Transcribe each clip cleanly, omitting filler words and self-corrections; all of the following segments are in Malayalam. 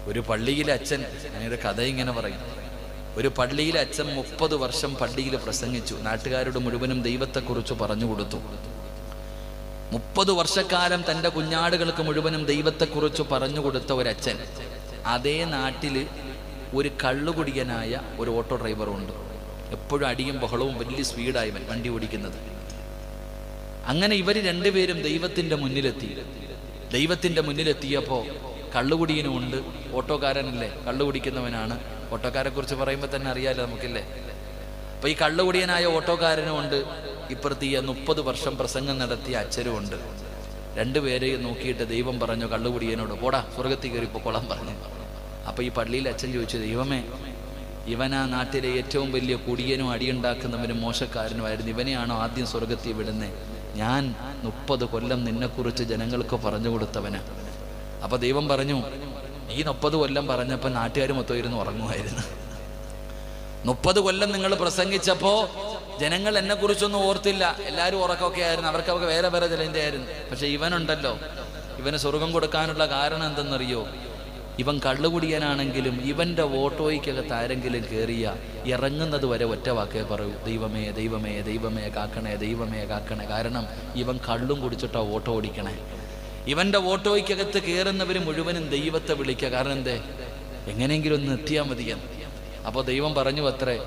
ഒരു പള്ളിയിലെ അച്ഛൻ, അങ്ങനൊരു കഥ ഇങ്ങനെ പറയും. ഒരു പള്ളിയിലെ അച്ഛൻ 30 വർഷം പള്ളിയിൽ പ്രസംഗിച്ചു, നാട്ടുകാരോട് മുഴുവനും ദൈവത്തെക്കുറിച്ച് പറഞ്ഞു കൊടുത്തു. 30 വർഷക്കാലം തൻ്റെ കുഞ്ഞാടുകൾക്ക് മുഴുവനും ദൈവത്തെക്കുറിച്ച് പറഞ്ഞു കൊടുത്ത ഒരച്ഛൻ, അതേ നാട്ടിൽ ഒരു കള്ളുകുടിയനായ ഒരു ഓട്ടോ ഡ്രൈവറുണ്ട്. എപ്പോഴും അടിയും ബഹളവും, വലിയ സ്പീഡായി വണ്ടി ഓടിക്കുന്നത്. അങ്ങനെ ഇവർ രണ്ടുപേരും ദൈവത്തിൻ്റെ മുന്നിലെത്തിയപ്പോൾ കള്ളുകുടിയനുമുണ്ട്, ഓട്ടോക്കാരനല്ലേ, കള്ളു കുടിക്കുന്നവനാണ്. ഓട്ടോക്കാരെ കുറിച്ച് പറയുമ്പോൾ തന്നെ അറിയാലോ നമുക്കില്ലേ. അപ്പോൾ ഈ കള്ളുകുടിയനായ ഓട്ടോക്കാരനുമുണ്ട്, ഇപ്പുറത്ത് 30 വർഷം പ്രസംഗം നടത്തിയ അച്ഛനുമുണ്ട്. രണ്ടുപേരെയും നോക്കിയിട്ട് ദൈവം പറഞ്ഞു കള്ളുകുടിയനോട്, പോടാ സ്വർഗത്തിൽ കയറി പൊക്കോളാൻ പറഞ്ഞു. അപ്പോൾ ഈ പള്ളിയിലെ അച്ഛൻ ചോദിച്ചു, ദൈവമേ, ഇവനാ നാട്ടിലെ ഏറ്റവും വലിയ കുടിയനും അടിയുണ്ടാക്കുന്നവനും മോശക്കാരനുമായിരുന്നു, ഇവനെയാണോ ആദ്യം സ്വർഗത്തിൽ വിടുന്നേ? ഞാൻ 30 കൊല്ലം നിന്നെക്കുറിച്ച് ജനങ്ങൾക്ക് പറഞ്ഞു കൊടുത്തവനാ. അപ്പോൾ ദൈവം പറഞ്ഞു, ഈ 30 കൊല്ലം പറഞ്ഞപ്പോൾ നാട്ടുകാർ മൊത്തം ഇരുന്ന് ഉറങ്ങുമായിരുന്നു. 30 കൊല്ലം നിങ്ങൾ പ്രസംഗിച്ചപ്പോൾ ജനങ്ങൾ എന്നെക്കുറിച്ചൊന്നും ഓർത്തില്ല, എല്ലാവരും ഉറക്കമൊക്കെ ആയിരുന്നു, അവർക്ക് വേറെ ചിലതിൻ്റെയായിരുന്നു. പക്ഷെ ഇവനുണ്ടല്ലോ, ഇവന് സ്വർഗം കൊടുക്കാനുള്ള കാരണം എന്തെന്നറിയോ? ഇവൻ കള്ളുകുടിയനാണെങ്കിലും ഇവൻ്റെ ഓട്ടോയ്ക്കകത്ത് ആരെങ്കിലും കയറിയ ഇറങ്ങുന്നത് വരെ ഒറ്റ വാക്കേ പറയൂ, ദൈവമേ ദൈവമേ ദൈവമേ കാക്കണേ, ദൈവമേ കാക്കണേ. കാരണം ഇവൻ കള്ളും കുടിച്ചിട്ടാ ഓട്ടോ ഓടിക്കണേ. ഇവൻ്റെ ഓട്ടോയ്ക്കകത്ത് കയറുന്നവർ മുഴുവനും ദൈവത്തെ വിളിക്കുക. കാരണം എന്തേ? എങ്ങനെയെങ്കിലും ഒന്ന് എത്തിയാൽ മതിയെന്ന്. അപ്പോൾ ദൈവം പറഞ്ഞു അത്രേ,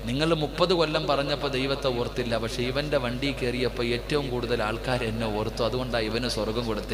നിങ്ങൾ 30 കൊല്ലം പറഞ്ഞപ്പോൾ ദൈവത്തെ ഓർത്തില്ല, പക്ഷെ ഇവൻ്റെ വണ്ടി കയറിയപ്പോൾ ഏറ്റവും കൂടുതൽ ആൾക്കാർ എന്നെ ഓർത്തു, അതുകൊണ്ടാണ് ഇവന് സ്വർഗം കൊടുത്തത്.